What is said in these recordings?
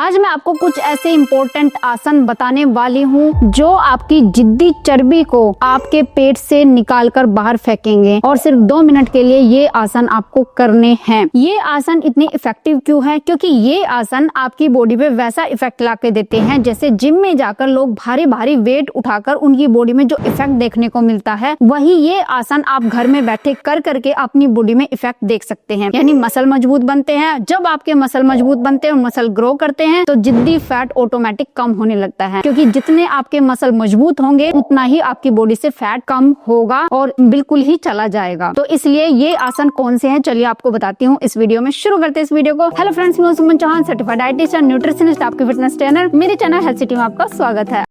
आज मैं आपको कुछ ऐसे इम्पोर्टेंट आसन बताने वाली हूँ जो आपकी जिद्दी चर्बी को आपके पेट से निकालकर बाहर फेंकेंगे और सिर्फ 2 मिनट के लिए ये आसन आपको करने हैं। ये आसन इतने इफेक्टिव क्यों है? क्योंकि ये आसन आपकी बॉडी पे वैसा इफेक्ट ला के देते हैं जैसे जिम में जाकर लोग भारी भारी वेट उठाकर उनकी बॉडी में जो इफेक्ट देखने को मिलता है, वही ये आसन आप घर में बैठे कर करके अपनी बॉडी में इफेक्ट देख सकते हैं। यानी मसल मजबूत बनते हैं। जब आपके मसल मजबूत बनते हैं और मसल ग्रो करते हैं तो जिद्दी फैट ऑटोमेटिक कम होने लगता है, क्योंकि जितने आपके मसल मजबूत होंगे उतना ही आपकी बॉडी से फैट कम होगा और बिल्कुल ही चला जाएगा। तो इसलिए ये आसन कौन से हैं, चलिए आपको बताती हूँ इस वीडियो में। शुरू करते हैं इस वीडियो को। हेलो फ्रेंड्स, मैं सुमन चौहान, सर्टिफाइड डाइटिशियन, न्यूट्रिशनिस्ट, आपके फिटनेस ट्रेनर। मेरे चैनल हेल्थ सिटी में आपका स्वागत है।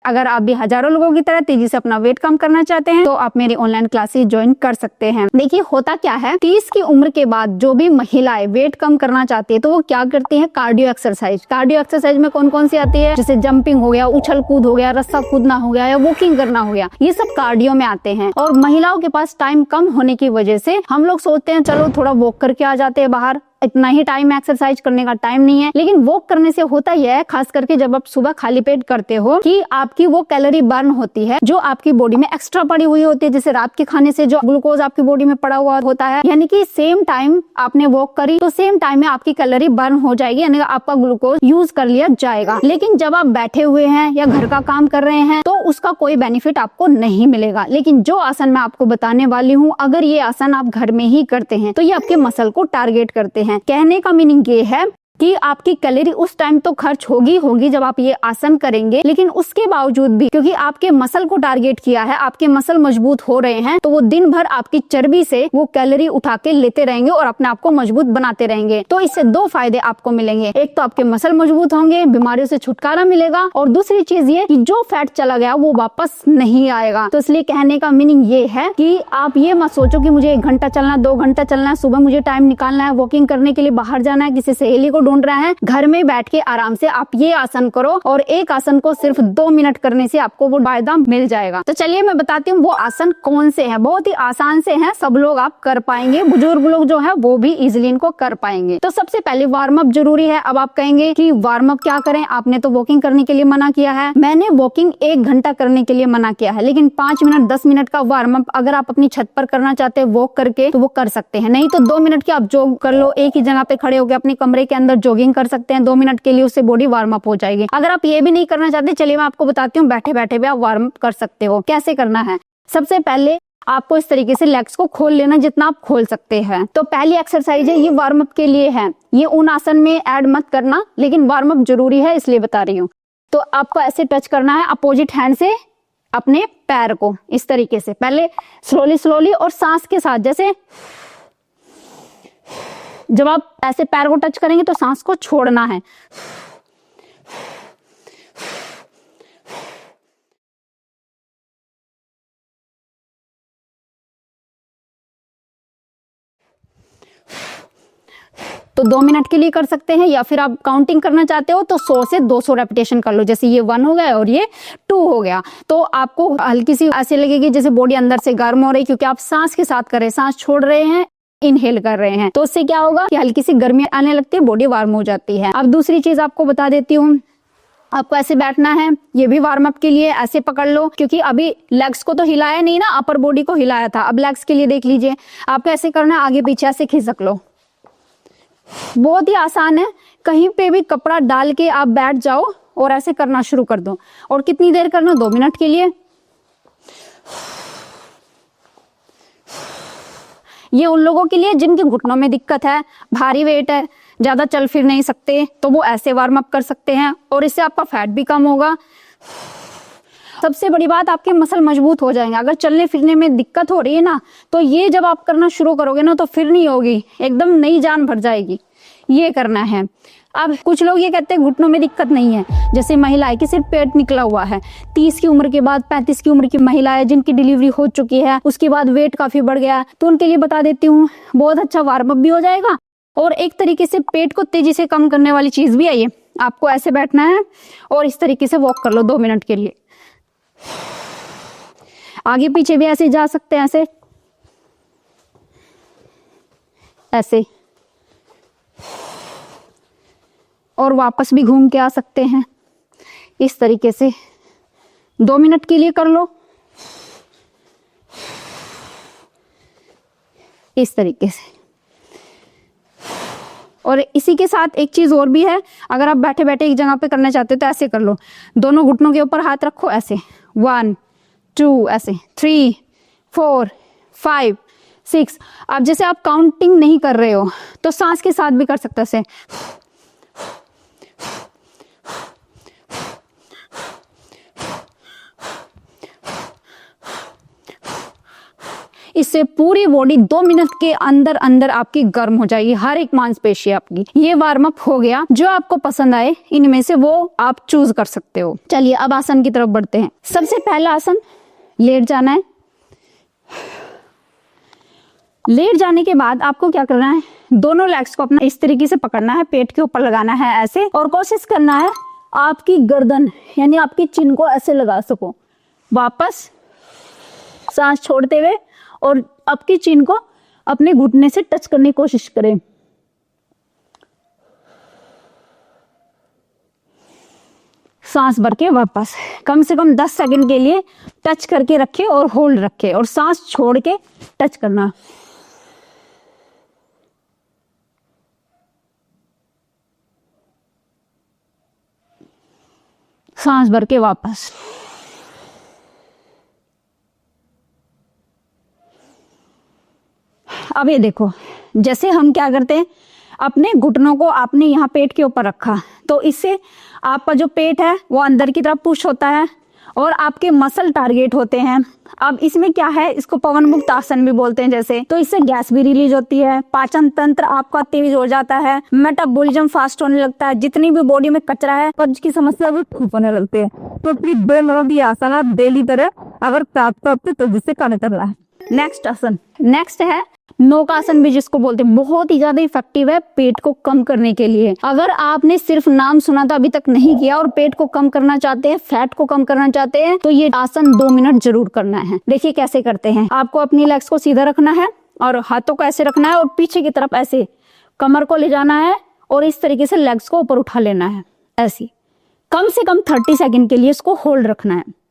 अगर आप भी हजारों लोगों की तरह तेजी से अपना वेट कम करना चाहते हैं तो आप मेरी ऑनलाइन क्लासेस ज्वाइन कर सकते हैं। देखिए होता क्या है, 30 की उम्र के बाद जो भी महिलाएं वेट कम करना चाहती है तो वो क्या करती है, कार्डियो एक्सरसाइज। कार्डियो एक्सरसाइज में कौन कौन सी आती है, जैसे जंपिंग हो गया, उछल कूद हो गया, रस्सा कूदना हो गया या वॉकिंग करना हो गया, ये सब कार्डियो में आते हैं। और महिलाओं के पास टाइम कम होने की वजह से हम लोग सोचते हैं चलो थोड़ा वॉक करके आ जाते हैं बाहर, इतना ही टाइम एक्सरसाइज करने का टाइम नहीं है। लेकिन वॉक करने से होता यह है, खास करके जब आप सुबह खाली पेट करते हो, कि आपकी वो कैलोरी बर्न होती है जो आपकी बॉडी में एक्स्ट्रा पड़ी हुई होती है। जैसे रात के खाने से जो ग्लूकोज आपकी बॉडी में पड़ा हुआ होता है, यानी कि सेम टाइम आपने वॉक करी तो सेम टाइम में आपकी कैलोरी बर्न हो जाएगी, यानी आपका ग्लूकोज यूज कर लिया जाएगा। लेकिन जब आप बैठे हुए हैं या घर का काम कर रहे हैं तो उसका कोई बेनिफिट आपको नहीं मिलेगा। लेकिन जो आसन मैं आपको बताने वाली हूँ, अगर ये आसन आप घर में ही करते हैं तो ये आपके मसल को टारगेट करते हैं। कहने का मीनिंग ये है कि आपकी कैलोरी उस टाइम तो खर्च होगी जब आप ये आसन करेंगे, लेकिन उसके बावजूद भी क्योंकि आपके मसल को टारगेट किया है, आपके मसल मजबूत हो रहे हैं, तो वो दिन भर आपकी चर्बी से वो कैलोरी उठा के लेते रहेंगे और अपने आप को मजबूत बनाते रहेंगे। तो इससे 2 फायदे आपको मिलेंगे। एक तो आपके मसल मजबूत होंगे, बीमारियों से छुटकारा मिलेगा, और दूसरी चीज ये कि जो फैट चला गया वो वापस नहीं आएगा। तो इसलिए कहने का मीनिंग ये है कि आप ये मत सोचो कि मुझे 1 घंटा चलना, 2 घंटा चलना है, सुबह मुझे टाइम निकालना है, वॉकिंग करने के लिए बाहर जाना है, किसी सहेली को ढूंढ रहा है। घर में बैठ के आराम से आप ये आसन करो और एक आसन को सिर्फ 2 मिनट करने से आपको वो फायदा मिल जाएगा। तो चलिए मैं बताती हूँ वो आसन कौन से हैं। बहुत ही आसान से हैं, सब लोग आप कर पाएंगे, बुजुर्ग लोग जो है वो भी इजिली इनको कर पाएंगे। तो सबसे पहले वार्म अप जरूरी है। अब आप कहेंगे कि वार्म अप क्या करें, आपने तो वॉकिंग करने के लिए मना किया है। मैंने वॉकिंग 1 घंटा करने के लिए मना किया है, लेकिन 5 मिनट 10 मिनट का वार्म अप अगर आप अपनी छत पर करना चाहते हैं वॉक करके तो वो कर सकते हैं। नहीं तो 2 मिनट की आप जॉग कर लो, एक ही जगह पे खड़े होकर अपने कमरे के अंदर जॉगिंग कर सकते हैं 2 मिनट के लिए, उससे बॉडी वार्म अप हो जाएगी। अगर आप ये भी नहीं करना चाहते, चलिए मैं आपको बताती हूँ बैठे बैठे भी आप वार्म अप कर सकते हो। कैसे करना है, सबसे पहले आपको इस तरीके से लेग्स को खोल लेना जितना आप खोल सकते हैं। तो पहली एक्सरसाइज है, ये वार्म अप के लिए है, ये उन आसन में ऐड मत करना, लेकिन वार्म अप जरूरी है इसलिए बता रही हूँ। तो आपको ऐसे टच करना है अपोजिट हैंड से अपने पैर को, इस तरीके से पहले स्लोली और सांस के साथ। जैसे जब आप ऐसे पैर को टच करेंगे तो सांस को छोड़ना है। तो 2 मिनट के लिए कर सकते हैं, या फिर आप काउंटिंग करना चाहते हो तो 100 से 200 रेपिटेशन कर लो। जैसे ये 1 हो गया और ये 2 हो गया, तो आपको हल्की सी ऐसे लगेगी जैसे बॉडी अंदर से गर्म हो रही, क्योंकि आप सांस के साथ कर रहे हैं, सांस छोड़ रहे हैं, इनहेल कर रहे हैं। तो उससे क्या होगा कि हल्की सी गर्मी आने लगती है, बॉडी वार्म हो जाती है। अब दूसरी चीज आपको बता देती हूँ, आपको ऐसे बैठना है, ये भी वार्म अप के लिए ऐसे पकड़ लो, क्योंकि अभी लेग्स को तो हिलाया नहीं ना, अपर बॉडी को हिलाया था। अब लेग्स के लिए देख लीजिए, आपको ऐसे करना है, आगे पीछे ऐसे खिसक लो। बहुत ही आसान है, कहीं पे भी कपड़ा डाल के आप बैठ जाओ और ऐसे करना शुरू कर दो। और कितनी देर करना, 2 मिनट के लिए। ये उन लोगों के लिए जिनके घुटनों में दिक्कत है, भारी वेट है, ज्यादा चल फिर नहीं सकते, तो वो ऐसे वार्म अप कर सकते हैं और इससे आपका फैट भी कम होगा। सबसे बड़ी बात, आपके मसल मजबूत हो जाएंगे। अगर चलने फिरने में दिक्कत हो रही है ना, तो ये जब आप करना शुरू करोगे ना तो फिर नहीं होगी, एकदम नई जान भर जाएगी। ये करना है। अब कुछ लोग ये कहते हैं घुटनों में दिक्कत नहीं है, जैसे महिलाएं की सिर्फ पेट निकला हुआ है, 30 की उम्र के बाद 35 की उम्र की महिलाएं जिनकी डिलीवरी हो चुकी है, उसके बाद वेट काफी बढ़ गया है, तो उनके लिए बता देती हूँ, बहुत अच्छा वार्म अप भी हो जाएगा और एक तरीके से पेट को तेजी से कम करने वाली चीज भी है ये। आपको ऐसे बैठना है और इस तरीके से वॉक कर लो 2 मिनट के लिए। आगे पीछे भी ऐसे जा सकते हैं, ऐसे ऐसे और वापस भी घूम के आ सकते हैं। इस तरीके से 2 मिनट के लिए कर लो, इस तरीके से। और इसी के साथ एक चीज और भी है, अगर आप बैठे बैठे एक जगह पे करना चाहते हो तो ऐसे कर लो, दोनों घुटनों के ऊपर हाथ रखो ऐसे, 1 2 ऐसे, 3 4 5 6। अब जैसे आप काउंटिंग नहीं कर रहे हो तो सांस के साथ भी कर सकते हो ऐसे, इससे पूरी बॉडी 2 मिनट के अंदर अंदर आपकी गर्म हो जाएगी, हर एक मांसपेशी आपकी। ये वार्म अप हो गया। जो आपको पसंद आए इनमें से वो आप चूज कर सकते हो। चलिए अब आसन की तरफ बढ़ते हैं। सबसे पहला आसन, लेट जाना है। लेट जाने के बाद आपको क्या करना है, दोनों लेग्स को अपना इस तरीके से पकड़ना है, पेट के ऊपर लगाना है ऐसे, और कोशिश करना है आपकी गर्दन यानी आपकी चिन को ऐसे लगा सको। वापस सांस छोड़ते हुए और आपकी चिन को अपने घुटने से टच करने की कोशिश करें। सांस भर के वापस कम से कम 10 सेकंड के लिए टच करके रखे और होल्ड रखे, और सांस छोड़ के टच करना। सांस भर के वापस। अब ये देखो, जैसे हम क्या करते हैं, अपने घुटनों को आपने यहाँ पेट के ऊपर रखा, तो इससे आपका जो पेट है वो अंदर की तरफ पुश होता है और आपके मसल टारगेट होते हैं। अब इसमें क्या है, इसको पवन मुक्त आसन भी बोलते हैं जैसे, तो इससे गैस भी रिलीज होती है, पाचन तंत्र आपका तेज हो जाता है, मेटाबॉलिज्म फास्ट होने लगता है, जितनी भी बॉडी में कचरा है, कब्ज की समस्या भी ठीक होने लगती है। तो प्लीज ये आसन आप डेली तरह अगर प्राप्त करते तो जिससे करने कर रहा है। नेक्स्ट आसन, नेक्स्ट है नौकासन भी जिसको बोलते हैं, बहुत ही ज्यादा इफेक्टिव है पेट को कम करने के लिए। अगर आपने सिर्फ नाम सुना था, अभी तक नहीं किया और पेट को कम करना चाहते हैं, फैट को कम करना चाहते हैं, तो ये आसन 2 मिनट जरूर करना है। देखिए कैसे करते हैं। आपको अपनी लेग्स को सीधा रखना है और हाथों को ऐसे रखना है और पीछे की तरफ ऐसे कमर को ले जाना है और इस तरीके से लेग्स को ऊपर उठा लेना है ऐसे। कम से कम 30 सेकेंड के लिए इसको होल्ड रखना है।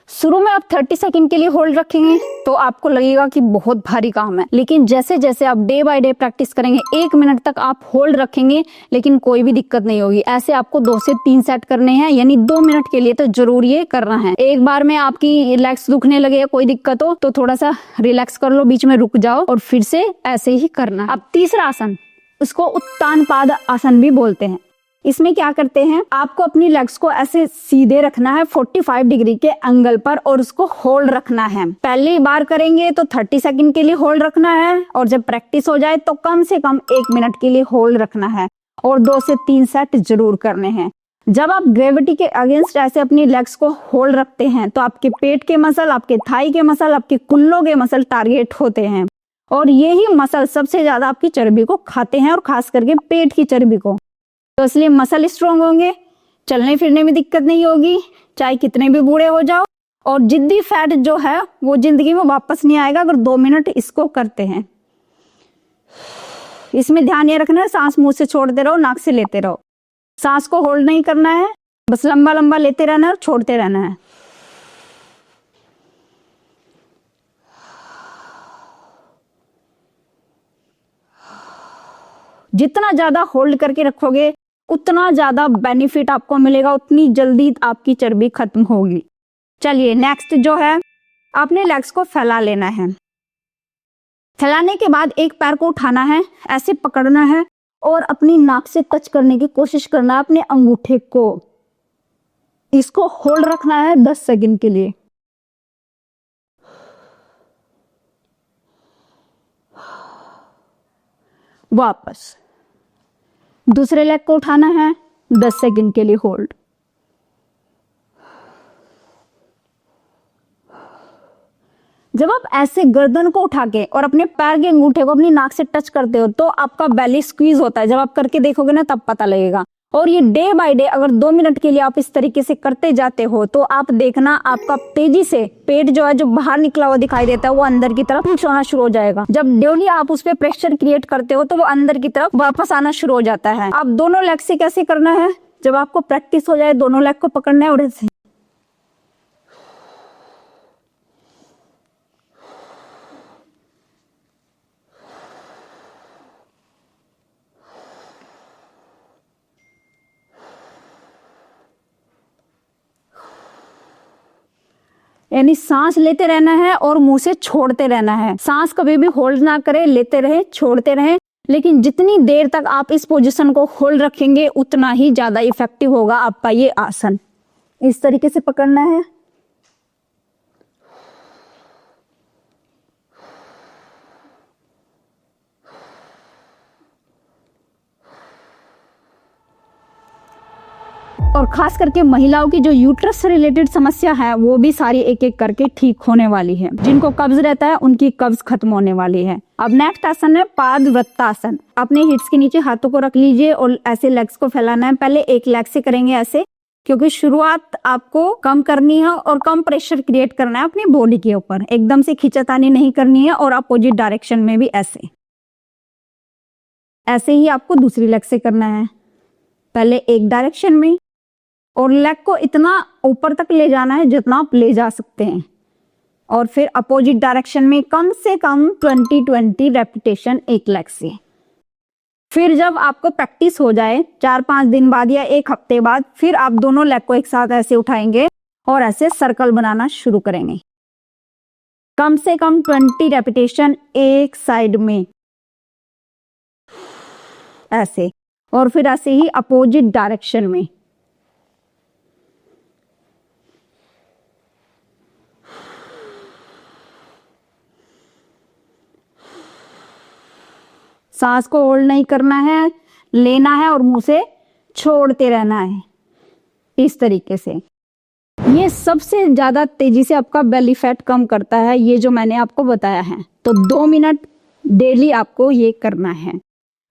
शुरू में आप 30 सेकंड के लिए होल्ड रखेंगे तो आपको लगेगा कि बहुत भारी काम है, लेकिन जैसे जैसे आप डे बाय डे प्रैक्टिस करेंगे 1 मिनट तक आप होल्ड रखेंगे, लेकिन कोई भी दिक्कत नहीं होगी। ऐसे आपको 2 से 3 सेट करने हैं, यानी 2 मिनट के लिए तो जरूर ये करना है। एक बार में आपकी लेग्स दुखने लगे या कोई दिक्कत हो तो थोड़ा सा रिलैक्स कर लो, बीच में रुक जाओ और फिर से ऐसे ही करना। अब तीसरा आसन, उसको उत्तान पाद आसन भी बोलते हैं। इसमें क्या करते हैं, आपको अपनी लेग्स को ऐसे सीधे रखना है 45 डिग्री के एंगल पर और उसको होल्ड रखना है। पहली बार करेंगे तो 30 सेकंड के लिए होल्ड रखना है, और जब प्रैक्टिस हो जाए तो कम से कम 1 मिनट के लिए होल्ड रखना है और 2 से 3 सेट जरूर करने हैं। जब आप ग्रेविटी के अगेंस्ट ऐसे अपनी लेग्स को होल्ड रखते हैं तो आपके पेट के मसल, आपके थाई के मसल, आपके कुल्लों के मसल टारगेट होते हैं, और यही मसल सबसे ज्यादा आपकी चर्बी को खाते हैं, और खास करके पेट की चर्बी को। तो इसलिए मसल स्ट्रॉन्ग होंगे, चलने फिरने में दिक्कत नहीं होगी, चाहे कितने भी बूढ़े हो जाओ, और जिद्दी फैट जो है वो जिंदगी में वापस नहीं आएगा अगर 2 मिनट इसको करते हैं। इसमें ध्यान ये रखना है, सांस मुंह से छोड़ते रहो, नाक से लेते रहो। सांस को होल्ड नहीं करना है, बस लंबा लंबा लेते रहना है और छोड़ते रहना है। जितना ज्यादा होल्ड करके रखोगे उतना ज्यादा बेनिफिट आपको मिलेगा, उतनी जल्दी आपकी चर्बी खत्म होगी। चलिए नेक्स्ट जो है, आपने लेग्स को फैला लेना है। फैलाने के बाद एक पैर को उठाना है, ऐसे पकड़ना है और अपनी नाक से टच करने की कोशिश करना है अपने अंगूठे को। इसको होल्ड रखना है 10 सेकंड के लिए। वापस दूसरे लेग को उठाना है, 10 सेकंड के लिए होल्ड। जब आप ऐसे गर्दन को उठा के और अपने पैर के अंगूठे को अपनी नाक से टच करते हो तो आपका बेली स्क्वीज होता है। जब आप करके देखोगे ना तब पता लगेगा। और ये डे बाय डे अगर 2 मिनट के लिए आप इस तरीके से करते जाते हो तो आप देखना आपका तेजी से पेट जो है जो बाहर निकला हुआ दिखाई देता है वो अंदर की तरफ पुश होना शुरू हो जाएगा। जब डेली आप उस पर प्रेशर क्रिएट करते हो तो वो अंदर की तरफ वापस आना शुरू हो जाता है। आप दोनों लेग से कैसे करना है, जब आपको प्रैक्टिस हो जाए दोनों लेग को पकड़ना है और ऐसे यानी सांस लेते रहना है और मुंह से छोड़ते रहना है। सांस कभी भी होल्ड ना करें, लेते रहे छोड़ते रहे, लेकिन जितनी देर तक आप इस पोजीशन को होल्ड रखेंगे उतना ही ज्यादा इफेक्टिव होगा आपका ये आसन। इस तरीके से पकड़ना है। और खास करके महिलाओं की जो यूट्रस से रिलेटेड समस्या है वो भी सारी एक एक करके ठीक होने वाली है। जिनको कब्ज रहता है उनकी कब्ज खत्म होने वाली है। अब नेक्स्ट आसन है पादवृत्तासन। अपने हिप्स के नीचे हाथों को रख लीजिए और ऐसे लेग्स को फैलाना है। पहले एक लेग से करेंगे ऐसे, क्योंकि शुरुआत आपको कम करनी है और कम प्रेशर क्रिएट करना है अपनी बॉडी के ऊपर। एकदम से खींचातानी नहीं करनी है। और अपोजिट डायरेक्शन में भी ऐसे ऐसे ही आपको दूसरी लेग से करना है। पहले एक डायरेक्शन में और लेग को इतना ऊपर तक ले जाना है जितना आप ले जा सकते हैं। और फिर अपोजिट डायरेक्शन में कम से कम 20 रेपिटेशन एक लेग से। फिर जब आपको प्रैक्टिस हो जाए 4-5 दिन बाद या एक हफ्ते बाद, फिर आप दोनों लेग को एक साथ ऐसे उठाएंगे और ऐसे सर्कल बनाना शुरू करेंगे। कम से कम 20 रेपिटेशन एक साइड में ऐसे, और फिर ऐसे ही अपोजिट डायरेक्शन में। सांस को होल्ड नहीं करना है, लेना है और मुंह से छोड़ते रहना है इस तरीके से। ये सबसे ज्यादा तेजी से आपका बेली फैट कम करता है, ये जो मैंने आपको बताया है। तो 2 मिनट डेली आपको ये करना है।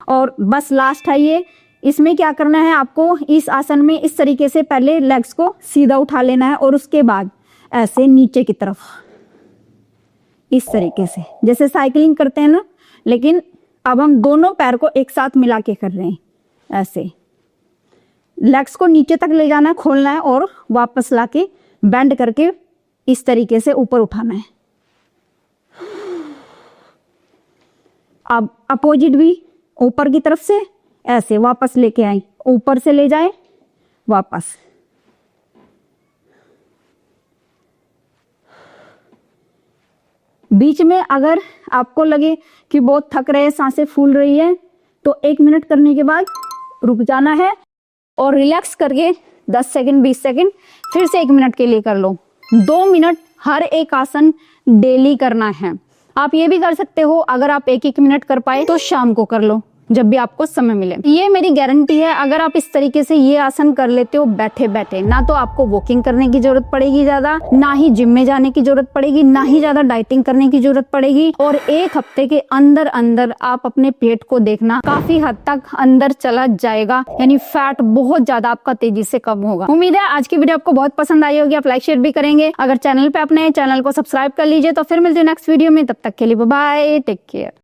और बस लास्ट है ये, इसमें क्या करना है आपको, इस आसन में इस तरीके से पहले लेग्स को सीधा उठा लेना है और उसके बाद ऐसे नीचे की तरफ इस तरीके से, जैसे साइकिलिंग करते हैं ना, लेकिन अब हम दोनों पैर को एक साथ मिला के कर रहे हैं। ऐसे लेग्स को नीचे तक ले जाना है, खोलना है और वापस लाके बेंड करके इस तरीके से ऊपर उठाना है। अब अपोजिट भी ऊपर की तरफ से ऐसे वापस लेके आए, ऊपर से ले जाए वापस। बीच में अगर आपको लगे कि बहुत थक रहे, सांसें फूल रही है, तो 1 मिनट करने के बाद रुक जाना है और रिलैक्स करके 10 सेकंड 20 सेकंड फिर से 1 मिनट के लिए कर लो। 2 मिनट हर एक आसन डेली करना है। आप ये भी कर सकते हो, अगर आप 1-1 मिनट कर पाए तो शाम को कर लो जब भी आपको समय मिले। ये मेरी गारंटी है, अगर आप इस तरीके से ये आसन कर लेते हो बैठे बैठे, ना तो आपको वॉकिंग करने की जरूरत पड़ेगी ज्यादा, ना ही जिम में जाने की जरूरत पड़ेगी, ना ही ज्यादा डाइटिंग करने की जरूरत पड़ेगी। और 1 हफ्ते के अंदर अंदर आप अपने पेट को देखना काफी हद तक अंदर चला जाएगा, यानी फैट बहुत ज्यादा आपका तेजी से कम होगा। उम्मीद है आज की वीडियो आपको बहुत पसंद आई होगी, आप लाइक शेयर भी करेंगे। अगर चैनल पे अपने चैनल को सब्सक्राइब कर लीजिए। तो फिर मिलते हैं नेक्स्ट वीडियो में, तब तक के लिए बाय बाय, टेक केयर।